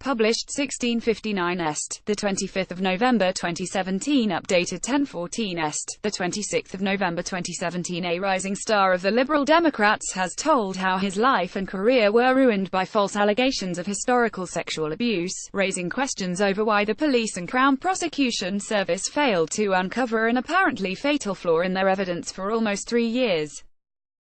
published 1659 Est, the 25th of November 2017, updated 1014 Est, the 26th of November 2017. A rising star of the Liberal Democrats has told how his life and career were ruined by false allegations of historical sexual abuse, raising questions over why the police and Crown Prosecution Service failed to uncover an apparently fatal flaw in their evidence for almost 3 years.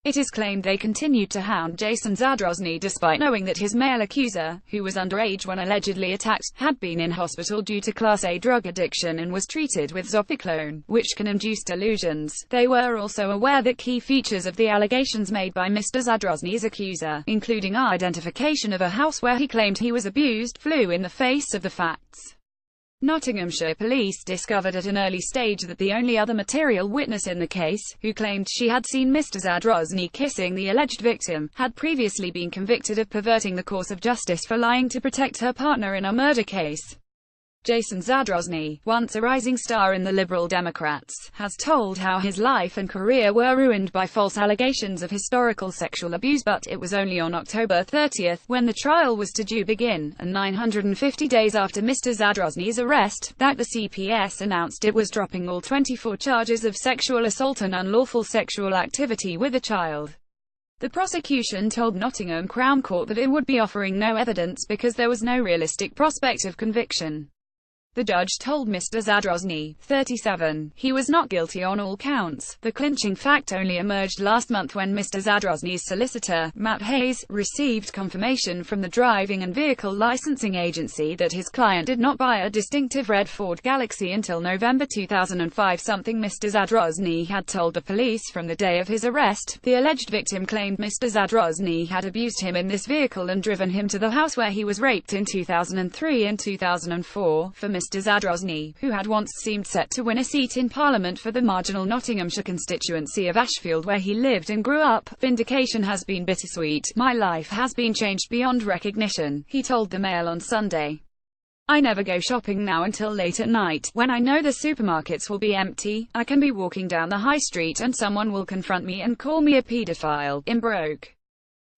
It is claimed they continued to hound Jason Zadrozny despite knowing that his male accuser, who was underage when allegedly attacked, had been in hospital due to Class A drug addiction and was treated with zopiclone, which can induce delusions. They were also aware that key features of the allegations made by Mr. Zadrozny's accuser, including identification of a house where he claimed he was abused, flew in the face of the facts. Nottinghamshire police discovered at an early stage that the only other material witness in the case, who claimed she had seen Mr. Zadrozny kissing the alleged victim, had previously been convicted of perverting the course of justice for lying to protect her partner in a murder case. Jason Zadrozny, once a rising star in the Liberal Democrats, has told how his life and career were ruined by false allegations of historical sexual abuse, but it was only on October 30, when the trial was to begin, and 950 days after Mr. Zadrozny's arrest, that the CPS announced it was dropping all 24 charges of sexual assault and unlawful sexual activity with a child. The prosecution told Nottingham Crown Court that it would be offering no evidence because there was no realistic prospect of conviction. The judge told Mr. Zadrozny, 37, he was not guilty on all counts. The clinching fact only emerged last month when Mr. Zadrozny's solicitor, Matt Hayes, received confirmation from the Driving and Vehicle Licensing Agency that his client did not buy a distinctive red Ford Galaxy until November 2005, something Mr. Zadrozny had told the police from the day of his arrest. The alleged victim claimed Mr. Zadrozny had abused him in this vehicle and driven him to the house where he was raped in 2003 and 2004. For Mr. Zadrozny, who had once seemed set to win a seat in Parliament for the marginal Nottinghamshire constituency of Ashfield where he lived and grew up, vindication has been bittersweet. My life has been changed beyond recognition, he told the Mail on Sunday. I never go shopping now until late at night, when I know the supermarkets will be empty. I can be walking down the high street and someone will confront me and call me a paedophile. I'm broke.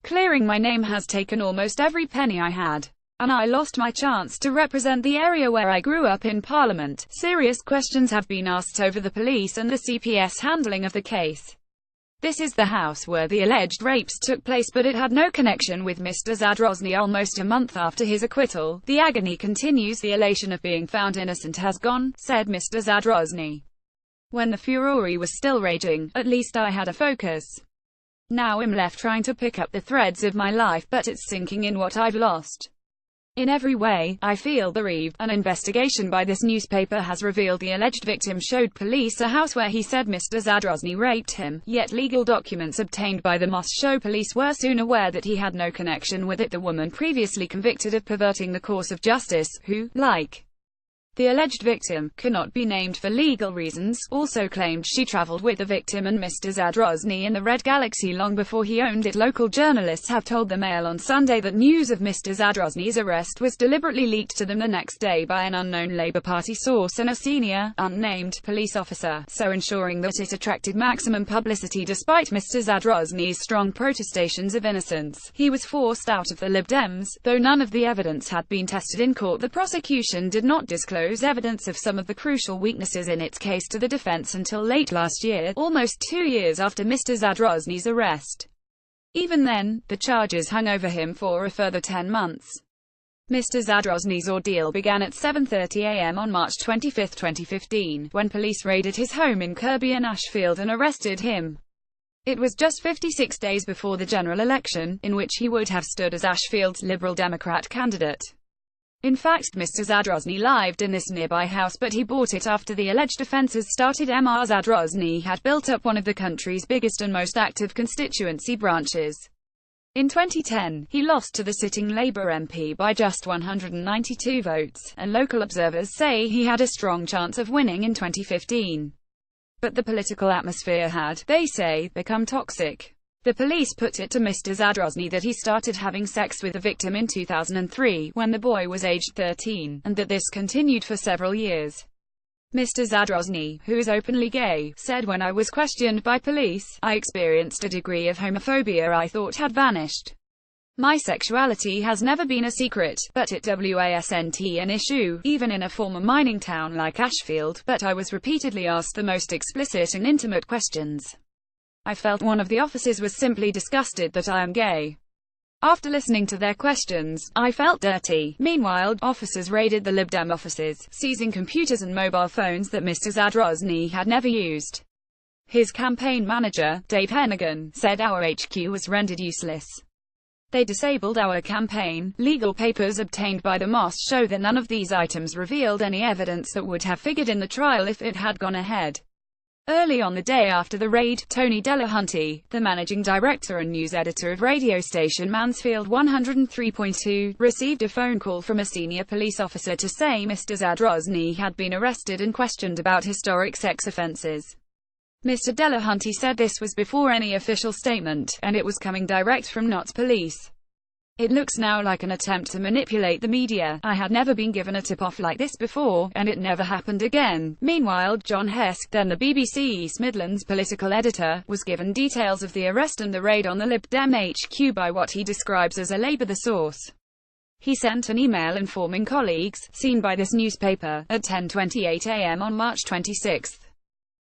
Clearing my name has taken almost every penny I had. And I lost my chance to represent the area where I grew up in Parliament. Serious questions have been asked over the police and the CPS handling of the case. This is the house where the alleged rapes took place, but it had no connection with Mr. Zadrozny. Almost a month after his acquittal, the agony continues. The elation of being found innocent has gone, said Mr. Zadrozny. When the furore was still raging, at least I had a focus. Now I'm left trying to pick up the threads of my life, but it's sinking in what I've lost. In every way, I feel bereaved. An investigation by this newspaper has revealed the alleged victim showed police a house where he said Mr. Zadrozny raped him, yet legal documents obtained by the Moss show police were soon aware that he had no connection with it. The woman previously convicted of perverting the course of justice, who, like the alleged victim, cannot be named for legal reasons, also claimed she traveled with the victim and Mr. Zadrozny in the Red Galaxy long before he owned it. Local journalists have told the Mail on Sunday that news of Mr. Zadrozny's arrest was deliberately leaked to them the next day by an unknown Labour Party source and a senior, unnamed, police officer, so ensuring that it attracted maximum publicity. Despite Mr. Zadrozny's strong protestations of innocence, he was forced out of the Lib Dems. Though none of the evidence had been tested in court, the prosecution did not disclose evidence of some of the crucial weaknesses in its case to the defense until late last year, almost 2 years after Mr. Zadrozny's arrest. Even then, the charges hung over him for a further 10 months. Mr. Zadrozny's ordeal began at 7:30 a.m. on March 25, 2015, when police raided his home in Kirby and Ashfield and arrested him. It was just 56 days before the general election, in which he would have stood as Ashfield's Liberal Democrat candidate. In fact, Mr. Zadrozny lived in this nearby house, but he bought it after the alleged offences started. Mr. Zadrozny had built up one of the country's biggest and most active constituency branches. In 2010, he lost to the sitting Labour MP by just 192 votes, and local observers say he had a strong chance of winning in 2015. But the political atmosphere had, they say, become toxic. The police put it to Mr. Zadrozny that he started having sex with the victim in 2003, when the boy was aged 13, and that this continued for several years. Mr. Zadrozny, who is openly gay, said, "When I was questioned by police, I experienced a degree of homophobia I thought had vanished. My sexuality has never been a secret, but it wasn't an issue, even in a former mining town like Ashfield, but I was repeatedly asked the most explicit and intimate questions. I felt one of the officers was simply disgusted that I am gay. After listening to their questions, I felt dirty. Meanwhile, officers raided the Lib Dem offices, seizing computers and mobile phones that Mr. Zadrozny had never used. His campaign manager, Dave Hennigan, said our HQ was rendered useless. They disabled our campaign. Legal papers obtained by the MOS show that none of these items revealed any evidence that would have figured in the trial if it had gone ahead. Early on the day after the raid, Tony Delahunty, the managing director and news editor of radio station Mansfield 103.2, received a phone call from a senior police officer to say Mr. Zadrozny had been arrested and questioned about historic sex offences. Mr. Delahunty said this was before any official statement, and it was coming direct from Notts Police. It looks now like an attempt to manipulate the media. I had never been given a tip-off like this before, and it never happened again. Meanwhile, John Hesk, then the BBC East Midlands political editor, was given details of the arrest and the raid on the Lib Dem HQ by what he describes as a Labour the source. He sent an email informing colleagues, seen by this newspaper, at 10:28 a.m. on March 26.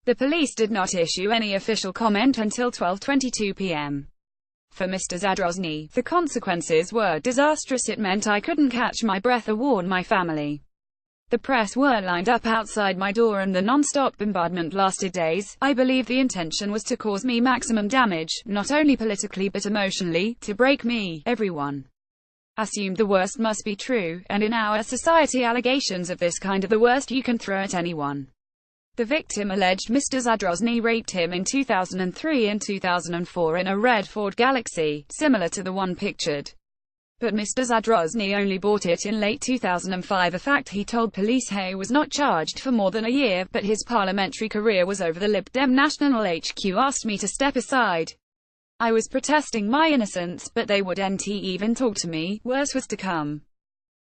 The police did not issue any official comment until 12:22 p.m. For Mr. Zadrozny, the consequences were disastrous. It meant I couldn't catch my breath or warn my family. The press were lined up outside my door and the non-stop bombardment lasted days. I believe the intention was to cause me maximum damage, not only politically but emotionally, to break me. Everyone assumed the worst must be true, and in our society allegations of this kind are the worst you can throw at anyone. The victim alleged Mr. Zadrozny raped him in 2003 and 2004 in a red Ford Galaxy, similar to the one pictured. But Mr. Zadrozny only bought it in late 2005, a fact he told police. Hay was not charged for more than a year, but his parliamentary career was over. The Lib Dem National HQ asked me to step aside. I was protesting my innocence, but they wouldn't even talk to me. Worse was to come.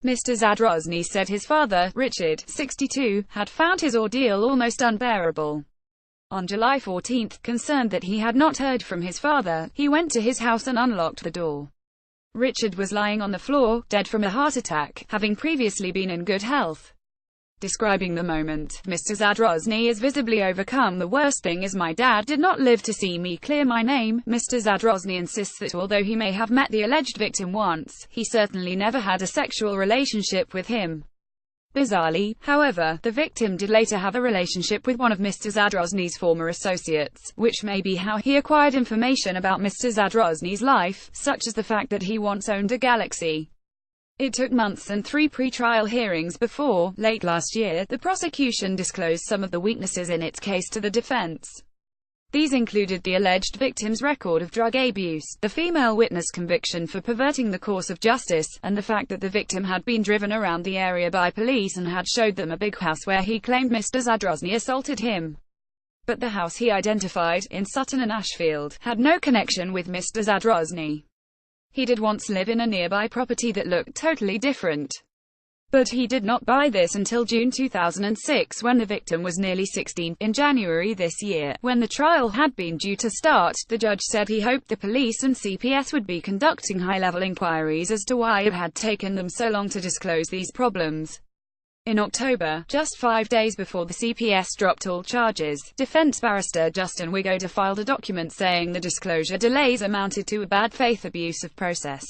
Mr. Zadrozny said his father, Richard, 62, had found his ordeal almost unbearable. On July 14, concerned that he had not heard from his father, he went to his house and unlocked the door. Richard was lying on the floor, dead from a heart attack, having previously been in good health. Describing the moment, Mr. Zadrozny is visibly overcome. The worst thing is my dad did not live to see me clear my name. Mr. Zadrozny insists that although he may have met the alleged victim once, he certainly never had a sexual relationship with him. Bizarrely, however, the victim did later have a relationship with one of Mr. Zadrozny's former associates, which may be how he acquired information about Mr. Zadrozny's life, such as the fact that he once owned a Galaxy. It took months and 3 pre-trial hearings before, late last year, the prosecution disclosed some of the weaknesses in its case to the defense. These included the alleged victim's record of drug abuse, the female witness conviction for perverting the course of justice, and the fact that the victim had been driven around the area by police and had showed them a big house where he claimed Mr. Zadrozny assaulted him. But the house he identified, in Sutton and Ashfield, had no connection with Mr. Zadrozny. He did once live in a nearby property that looked totally different. But he did not buy this until June 2006, when the victim was nearly 16. In January this year, when the trial had been due to start, the judge said he hoped the police and CPS would be conducting high-level inquiries as to why it had taken them so long to disclose these problems. In October, just 5 days before the CPS dropped all charges, defense barrister Justin Wigoda filed a document saying the disclosure delays amounted to a bad faith abuse of process.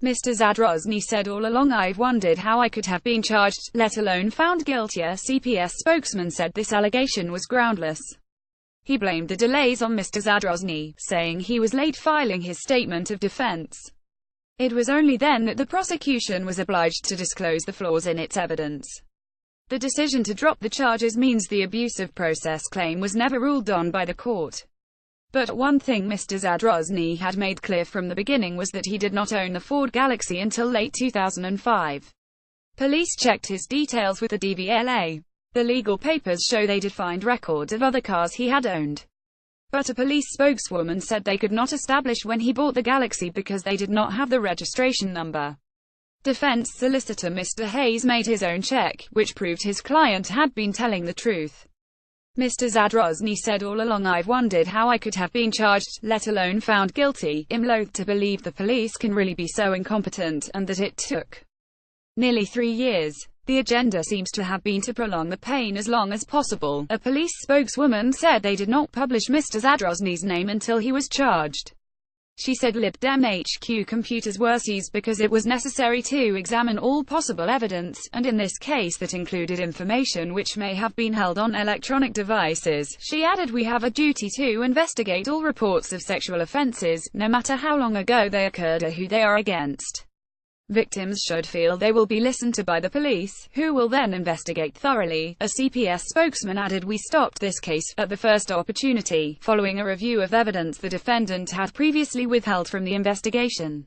Mr. Zadrozny said, "All along I've wondered how I could have been charged, let alone found guilty." A CPS spokesman said this allegation was groundless. He blamed the delays on Mr. Zadrozny, saying he was late filing his statement of defense. It was only then that the prosecution was obliged to disclose the flaws in its evidence. The decision to drop the charges means the abuse of process claim was never ruled on by the court. But one thing Mr. Zadrozny had made clear from the beginning was that he did not own the Ford Galaxy until late 2005. Police checked his details with the DVLA. The legal papers show they did find records of other cars he had owned. But a police spokeswoman said they could not establish when he bought the Galaxy because they did not have the registration number. Defense solicitor Mr. Hayes made his own check, which proved his client had been telling the truth. Mr. Zadrozny said, "All along I've wondered how I could have been charged, let alone found guilty. I'm loath to believe the police can really be so incompetent, and that it took nearly 3 years. The agenda seems to have been to prolong the pain as long as possible." A police spokeswoman said they did not publish Mr. Zadrozny's name until he was charged. She said Lib Dem HQ computers were seized because it was necessary to examine all possible evidence, and in this case that included information which may have been held on electronic devices. She added, "We have a duty to investigate all reports of sexual offences, no matter how long ago they occurred or who they are against. Victims should feel they will be listened to by the police, who will then investigate thoroughly." A CPS spokesman added, "We stopped this case at the first opportunity, following a review of evidence the defendant had previously withheld from the investigation."